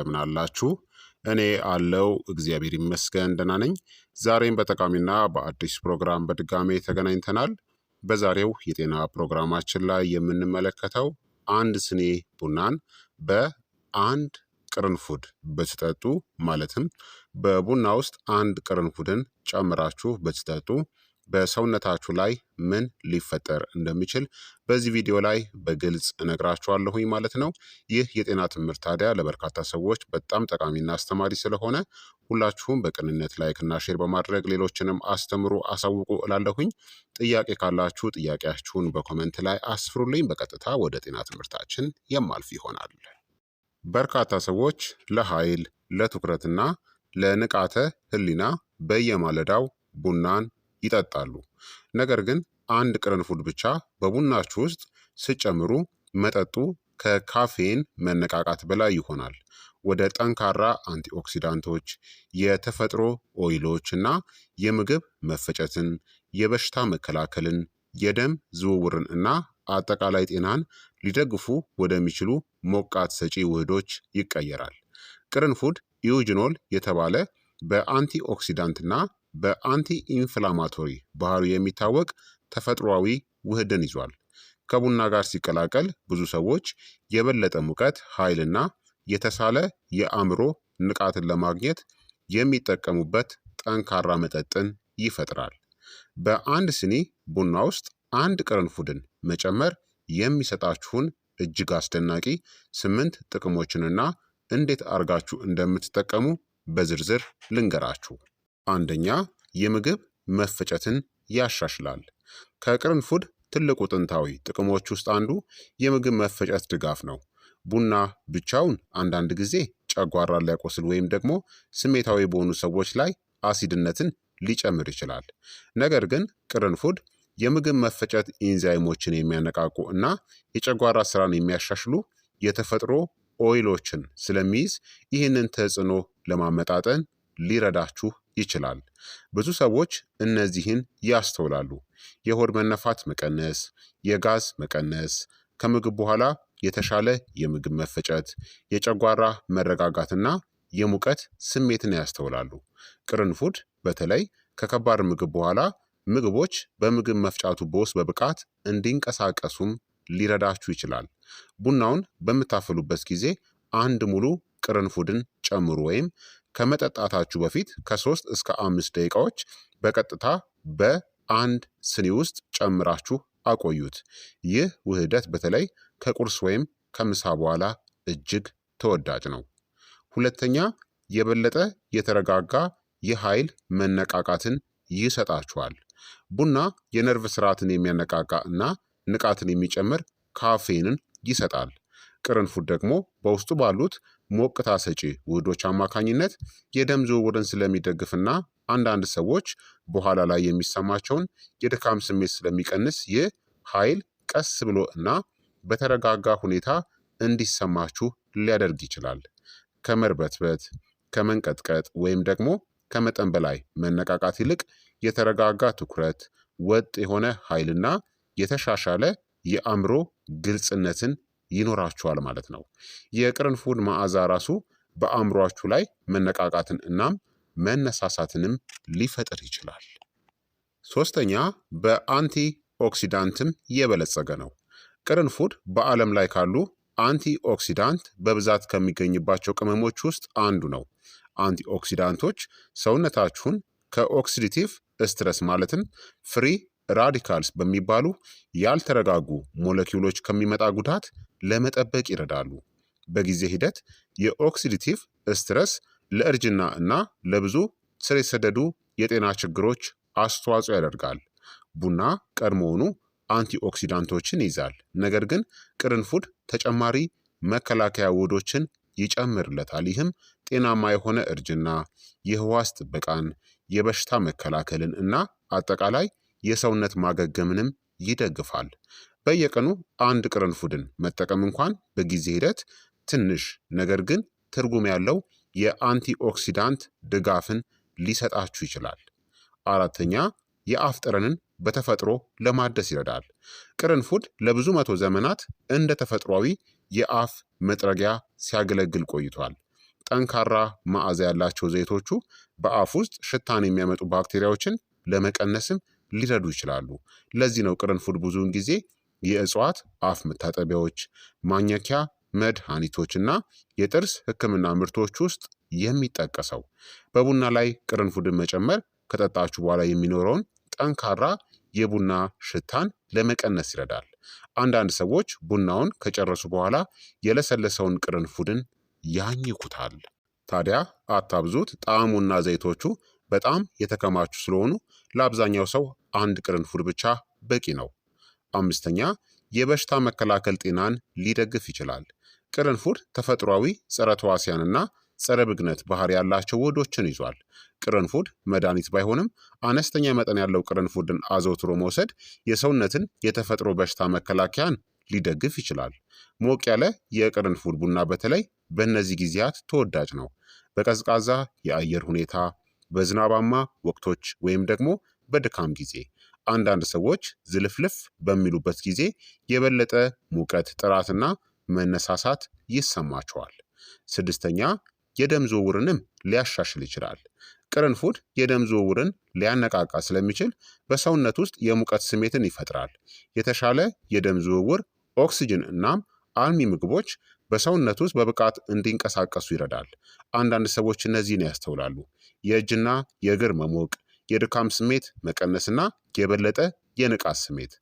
እንደምን አላችሁ? እኔ አለው እግዚአብሔር ይመስገን ደህና ነኝ። ዛሬም በጠቃሚና በአዲስ ፕሮግራም በድጋሜ ተገናኝተናል። በዛሬው የጤና ፕሮግራማችን ላይ የምንመለከተው አንድ ስኒ ቡናን በአንድ ቅርንፉድ ብትጠጡ ማለትም በቡና ውስጥ አንድ ቅርንፉድን ጨምራችሁ ብትጠጡ በሰውነታችሁ ላይ ምን ሊፈጠር እንደሚችል በዚህ ቪዲዮ ላይ በግልጽ እነግራችኋለሁኝ ማለት ነው። ይህ የጤና ትምህርት ታዲያ ለበርካታ ሰዎች በጣም ጠቃሚና አስተማሪ ስለሆነ ሁላችሁም በቅንነት ላይክና ሼር በማድረግ ሌሎችንም አስተምሩ አሳውቁ እላለሁኝ። ጥያቄ ካላችሁ ጥያቄያችሁን በኮመንት ላይ አስፍሩልኝ። በቀጥታ ወደ ጤና ትምህርታችን የማልፍ ይሆናል። በርካታ ሰዎች ለኃይል ለትኩረትና ለንቃተ ህሊና በየማለዳው ቡናን ይጠጣሉ። ነገር ግን አንድ ቅርንፉድ ብቻ በቡናችሁ ውስጥ ስጨምሩ መጠጡ ከካፌን መነቃቃት በላይ ይሆናል። ወደ ጠንካራ አንቲኦክሲዳንቶች፣ የተፈጥሮ ኦይሎች እና የምግብ መፈጨትን፣ የበሽታ መከላከልን፣ የደም ዝውውርን እና አጠቃላይ ጤናን ሊደግፉ ወደሚችሉ ሞቃት ሰጪ ውህዶች ይቀየራል። ቅርንፉድ ኢዩጅኖል የተባለ በአንቲኦክሲዳንትና በአንቲ ኢንፍላማቶሪ ባህሪው የሚታወቅ ተፈጥሯዊ ውህድን ይዟል። ከቡና ጋር ሲቀላቀል ብዙ ሰዎች የበለጠ ሙቀት፣ ኃይልና የተሳለ የአእምሮ ንቃትን ለማግኘት የሚጠቀሙበት ጠንካራ መጠጥን ይፈጥራል። በአንድ ስኒ ቡና ውስጥ አንድ ቅርንፉድን መጨመር የሚሰጣችሁን እጅግ አስደናቂ 8 ጥቅሞችንና እንዴት አርጋችሁ እንደምትጠቀሙ በዝርዝር ልንገራችሁ። አንደኛ፣ የምግብ መፈጨትን ያሻሽላል። ከቅርንፉድ ትልቁ ጥንታዊ ጥቅሞች ውስጥ አንዱ የምግብ መፈጨት ድጋፍ ነው። ቡና ብቻውን አንዳንድ ጊዜ ጨጓራን ሊያቆስል ወይም ደግሞ ስሜታዊ በሆኑ ሰዎች ላይ አሲድነትን ሊጨምር ይችላል። ነገር ግን ቅርንፉድ የምግብ መፈጨት ኢንዛይሞችን የሚያነቃቁ እና የጨጓራ ስራን የሚያሻሽሉ የተፈጥሮ ኦይሎችን ስለሚይዝ ይህንን ተጽዕኖ ለማመጣጠን ሊረዳችሁ ይችላል። ብዙ ሰዎች እነዚህን ያስተውላሉ። የሆድ መነፋት መቀነስ፣ የጋዝ መቀነስ፣ ከምግብ በኋላ የተሻለ የምግብ መፈጨት፣ የጨጓራ መረጋጋትና የሙቀት ስሜትን ያስተውላሉ። ቅርንፉድ በተለይ ከከባድ ምግብ በኋላ ምግቦች በምግብ መፍጫ ቱቦ ውስጥ በብቃት እንዲንቀሳቀሱም ሊረዳችሁ ይችላል። ቡናውን በምታፈሉበት ጊዜ አንድ ሙሉ ቅርንፉድን ጨምሩ ወይም ከመጠጣታችሁ በፊት ከ3 እስከ 5 ደቂቃዎች በቀጥታ በአንድ ስኒ ውስጥ ጨምራችሁ አቆዩት። ይህ ውህደት በተለይ ከቁርስ ወይም ከምሳ በኋላ እጅግ ተወዳጅ ነው። ሁለተኛ፣ የበለጠ የተረጋጋ የኃይል መነቃቃትን ይሰጣችኋል። ቡና የነርቭ ስርዓትን የሚያነቃቃ እና ንቃትን የሚጨምር ካፌንን ይሰጣል። ቅርንፉድ ደግሞ በውስጡ ባሉት ሞቅታ ሰጪ ውህዶች አማካኝነት የደም ዝውውርን ስለሚደግፍና አንዳንድ ሰዎች በኋላ ላይ የሚሰማቸውን የድካም ስሜት ስለሚቀንስ ይህ ኃይል ቀስ ብሎ እና በተረጋጋ ሁኔታ እንዲሰማችሁ ሊያደርግ ይችላል። ከመርበትበት፣ ከመንቀጥቀጥ ወይም ደግሞ ከመጠን በላይ መነቃቃት ይልቅ የተረጋጋ ትኩረት፣ ወጥ የሆነ ኃይልና የተሻሻለ የአእምሮ ግልጽነትን ይኖራችኋል ማለት ነው። የቅርንፉድ መዓዛ ራሱ በአእምሯችሁ ላይ መነቃቃትን እናም መነሳሳትንም ሊፈጥር ይችላል። ሶስተኛ፣ በአንቲ ኦክሲዳንትም የበለጸገ ነው። ቅርንፉድ በዓለም ላይ ካሉ አንቲ ኦክሲዳንት በብዛት ከሚገኝባቸው ቅመሞች ውስጥ አንዱ ነው። አንቲ ኦክሲዳንቶች ሰውነታችሁን ከኦክሲዲቲቭ ስትረስ ማለትም ፍሪ ራዲካልስ በሚባሉ ያልተረጋጉ ሞለኪውሎች ከሚመጣ ጉዳት ለመጠበቅ ይረዳሉ። በጊዜ ሂደት የኦክሲዲቲቭ ስትረስ ለእርጅና እና ለብዙ ስር የሰደዱ የጤና ችግሮች አስተዋጽኦ ያደርጋል። ቡና ቀድሞውኑ አንቲኦክሲዳንቶችን ይይዛል፣ ነገር ግን ቅርንፉድ ተጨማሪ መከላከያ ውህዶችን ይጨምርለታል። ይህም ጤናማ የሆነ እርጅና፣ የህዋስ ጥበቃን፣ የበሽታ መከላከልን እና አጠቃላይ የሰውነት ማገገምንም ይደግፋል። በየቀኑ አንድ ቅርንፉድን መጠቀም እንኳን በጊዜ ሂደት ትንሽ ነገር ግን ትርጉም ያለው የአንቲኦክሲዳንት ድጋፍን ሊሰጣችሁ ይችላል። አራተኛ፣ የአፍ ጠረንን በተፈጥሮ ለማደስ ይረዳል። ቅርንፉድ ለብዙ መቶ ዘመናት እንደ ተፈጥሯዊ የአፍ መጥረጊያ ሲያገለግል ቆይቷል። ጠንካራ መዓዛ ያላቸው ዘይቶቹ በአፍ ውስጥ ሽታን የሚያመጡ ባክቴሪያዎችን ለመቀነስም ሊረዱ ይችላሉ። ለዚህ ነው ቅርንፉድ ብዙውን ጊዜ የእጽዋት አፍ መታጠቢያዎች፣ ማኘኪያ መድኃኒቶች እና የጥርስ ሕክምና ምርቶች ውስጥ የሚጠቀሰው። በቡና ላይ ቅርንፉድን መጨመር ከጠጣችሁ በኋላ የሚኖረውን ጠንካራ የቡና ሽታን ለመቀነስ ይረዳል። አንዳንድ ሰዎች ቡናውን ከጨረሱ በኋላ የለሰለሰውን ቅርንፉድን ያኝኩታል። ታዲያ አታብዙት። ጣዕሙና ዘይቶቹ በጣም የተከማቹ ስለሆኑ ለአብዛኛው ሰው አንድ ቅርንፉድ ብቻ በቂ ነው። አምስተኛ የበሽታ መከላከል ጤናን ሊደግፍ ይችላል። ቅርንፉድ ተፈጥሯዊ ጸረ ተዋሲያንና ጸረ ብግነት ባህሪ ያላቸው ውህዶችን ይዟል። ቅርንፉድ መድኃኒት ባይሆንም አነስተኛ መጠን ያለው ቅርንፉድን አዘውትሮ መውሰድ የሰውነትን የተፈጥሮ በሽታ መከላከያን ሊደግፍ ይችላል። ሞቅ ያለ የቅርንፉድ ቡና በተለይ በእነዚህ ጊዜያት ተወዳጅ ነው። በቀዝቃዛ የአየር ሁኔታ፣ በዝናባማ ወቅቶች ወይም ደግሞ በድካም ጊዜ አንዳንድ ሰዎች ዝልፍልፍ በሚሉበት ጊዜ የበለጠ ሙቀት፣ ጥራትና መነሳሳት ይሰማቸዋል። ስድስተኛ የደም ዝውውርንም ሊያሻሽል ይችላል። ቅርንፉድ የደም ዝውውርን ሊያነቃቃ ስለሚችል በሰውነት ውስጥ የሙቀት ስሜትን ይፈጥራል። የተሻለ የደም ዝውውር፣ ኦክስጅን እናም አልሚ ምግቦች በሰውነት ውስጥ በብቃት እንዲንቀሳቀሱ ይረዳል። አንዳንድ ሰዎች እነዚህን ያስተውላሉ። የእጅና የእግር መሞቅ፣ የድካም ስሜት መቀነስና የበለጠ የንቃት ስሜት።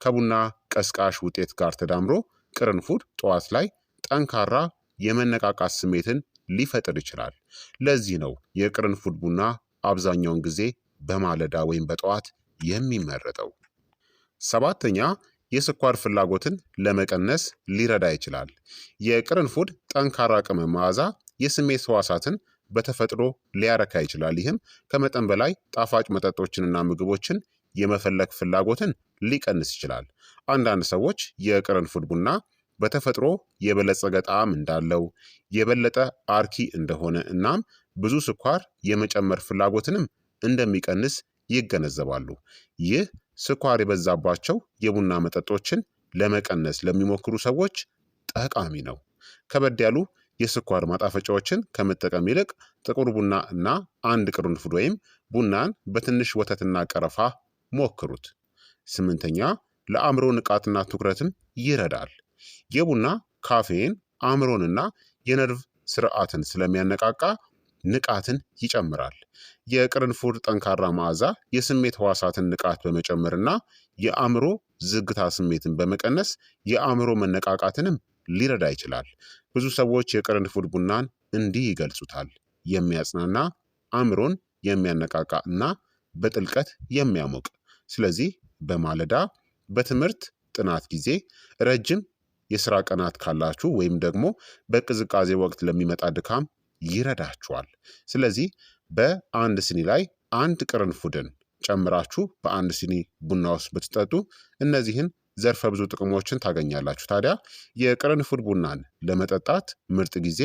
ከቡና ቀስቃሽ ውጤት ጋር ተዳምሮ ቅርንፉድ ጠዋት ላይ ጠንካራ የመነቃቃት ስሜትን ሊፈጥር ይችላል። ለዚህ ነው የቅርንፉድ ቡና አብዛኛውን ጊዜ በማለዳ ወይም በጠዋት የሚመረጠው። ሰባተኛ የስኳር ፍላጎትን ለመቀነስ ሊረዳ ይችላል። የቅርንፉድ ጠንካራ ቅመም መዓዛ የስሜት ሕዋሳትን በተፈጥሮ ሊያረካ ይችላል። ይህም ከመጠን በላይ ጣፋጭ መጠጦችንና ምግቦችን የመፈለግ ፍላጎትን ሊቀንስ ይችላል። አንዳንድ ሰዎች የቅርንፉድ ቡና በተፈጥሮ የበለጸገ ጣዕም እንዳለው፣ የበለጠ አርኪ እንደሆነ እናም ብዙ ስኳር የመጨመር ፍላጎትንም እንደሚቀንስ ይገነዘባሉ። ይህ ስኳር የበዛባቸው የቡና መጠጦችን ለመቀነስ ለሚሞክሩ ሰዎች ጠቃሚ ነው። ከበድ ያሉ የስኳር ማጣፈጫዎችን ከመጠቀም ይልቅ ጥቁር ቡና እና አንድ ቅርንፉድ ወይም ቡናን በትንሽ ወተትና ቀረፋ ሞክሩት። ስምንተኛ ለአእምሮ ንቃትና ትኩረትን ይረዳል። የቡና ካፌን አእምሮንና የነርቭ ስርዓትን ስለሚያነቃቃ ንቃትን ይጨምራል። የቅርንፉድ ጠንካራ መዓዛ የስሜት ሕዋሳትን ንቃት በመጨመርና የአእምሮ ዝግታ ስሜትን በመቀነስ የአእምሮ መነቃቃትንም ሊረዳ ይችላል። ብዙ ሰዎች የቅርንፉድ ቡናን እንዲህ ይገልጹታል። የሚያጽናና፣ አእምሮን የሚያነቃቃ እና በጥልቀት የሚያሞቅ። ስለዚህ በማለዳ በትምህርት ጥናት ጊዜ፣ ረጅም የስራ ቀናት ካላችሁ ወይም ደግሞ በቅዝቃዜ ወቅት ለሚመጣ ድካም ይረዳችኋል። ስለዚህ በአንድ ስኒ ላይ አንድ ቅርንፉድን ጨምራችሁ በአንድ ስኒ ቡና ውስጥ ብትጠጡ እነዚህን ዘርፈ ብዙ ጥቅሞችን ታገኛላችሁ። ታዲያ የቅርንፉድ ቡናን ለመጠጣት ምርጥ ጊዜ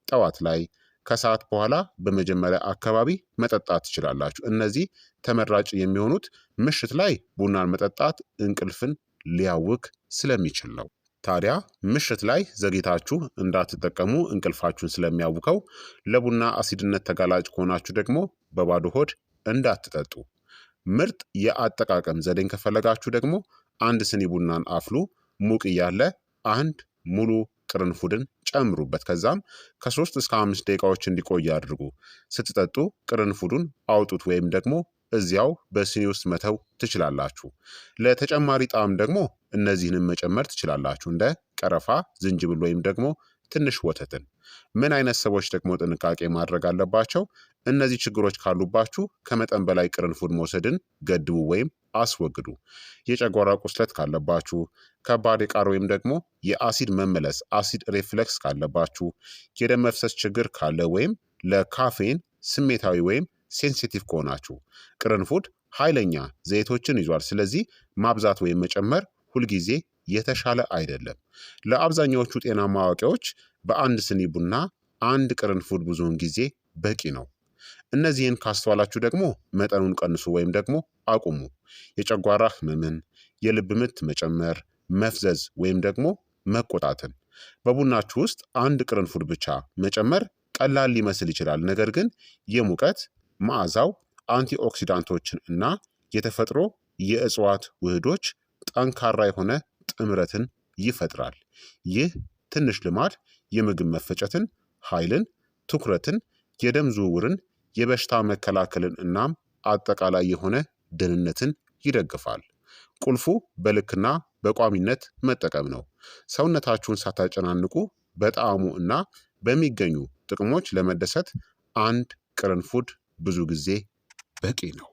ጠዋት ላይ፣ ከሰዓት በኋላ በመጀመሪያ አካባቢ መጠጣት ትችላላችሁ። እነዚህ ተመራጭ የሚሆኑት ምሽት ላይ ቡናን መጠጣት እንቅልፍን ሊያውክ ስለሚችል ነው። ታዲያ ምሽት ላይ ዘግይታችሁ እንዳትጠቀሙ እንቅልፋችሁን ስለሚያውከው፣ ለቡና አሲድነት ተጋላጭ ከሆናችሁ ደግሞ በባዶ ሆድ እንዳትጠጡ። ምርጥ የአጠቃቀም ዘዴን ከፈለጋችሁ ደግሞ አንድ ስኒ ቡናን አፍሉ። ሙቅ እያለ አንድ ሙሉ ቅርንፉድን ጨምሩበት። ከዛም ከ3 እስከ 5 ደቂቃዎች እንዲቆይ አድርጉ። ስትጠጡ ቅርንፉዱን አውጡት ወይም ደግሞ እዚያው በስኒ ውስጥ መተው ትችላላችሁ። ለተጨማሪ ጣዕም ደግሞ እነዚህንም መጨመር ትችላላችሁ፣ እንደ ቀረፋ፣ ዝንጅብል ወይም ደግሞ ትንሽ ወተትን። ምን አይነት ሰዎች ደግሞ ጥንቃቄ ማድረግ አለባቸው? እነዚህ ችግሮች ካሉባችሁ ከመጠን በላይ ቅርንፉድ መውሰድን ገድቡ ወይም አስወግዱ። የጨጓራ ቁስለት ካለባችሁ፣ ከባድ የቃር ወይም ደግሞ የአሲድ መመለስ አሲድ ሪፍለክስ ካለባችሁ፣ የደም መፍሰስ ችግር ካለ ወይም ለካፌን ስሜታዊ ወይም ሴንሲቲቭ ከሆናችሁ። ቅርንፉድ ኃይለኛ ዘይቶችን ይዟል። ስለዚህ ማብዛት ወይም መጨመር ሁልጊዜ የተሻለ አይደለም። ለአብዛኛዎቹ ጤናማ አዋቂዎች በአንድ ስኒ ቡና አንድ ቅርንፉድ ብዙውን ጊዜ በቂ ነው። እነዚህን ካስተዋላችሁ ደግሞ መጠኑን ቀንሱ ወይም ደግሞ አቁሙ። የጨጓራ ህመምን፣ የልብ ምት መጨመር፣ መፍዘዝ ወይም ደግሞ መቆጣትን በቡናችሁ ውስጥ አንድ ቅርንፉድ ብቻ መጨመር ቀላል ሊመስል ይችላል፣ ነገር ግን የሙቀት መዓዛው አንቲኦክሲዳንቶችን እና የተፈጥሮ የእጽዋት ውህዶች ጠንካራ የሆነ ጥምረትን ይፈጥራል። ይህ ትንሽ ልማድ የምግብ መፈጨትን፣ ኃይልን፣ ትኩረትን፣ የደም ዝውውርን፣ የበሽታ መከላከልን እናም አጠቃላይ የሆነ ደህንነትን ይደግፋል። ቁልፉ በልክና በቋሚነት መጠቀም ነው። ሰውነታችሁን ሳታጨናንቁ በጣዕሙ እና በሚገኙ ጥቅሞች ለመደሰት አንድ ቅርንፉድ ብዙ ጊዜ በቂ ነው።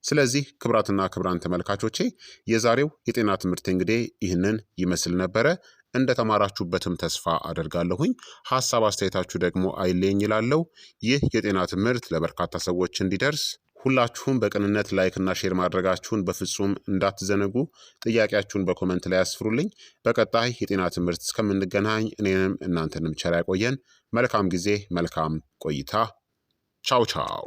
ስለዚህ ክቡራትና ክቡራን ተመልካቾቼ የዛሬው የጤና ትምህርት እንግዲህ ይህንን ይመስል ነበረ። እንደተማራችሁበትም ተስፋ አደርጋለሁኝ። ሀሳብ አስተያየታችሁ ደግሞ አይለኝ ይላለው። ይህ የጤና ትምህርት ለበርካታ ሰዎች እንዲደርስ ሁላችሁም በቅንነት ላይክና ሼር ማድረጋችሁን በፍጹም እንዳትዘነጉ። ጥያቄያችሁን በኮመንት ላይ ያስፍሩልኝ። በቀጣይ የጤና ትምህርት እስከምንገናኝ እኔንም እናንተንም ቸር ያቆየን። መልካም ጊዜ፣ መልካም ቆይታ። ቻው ቻው።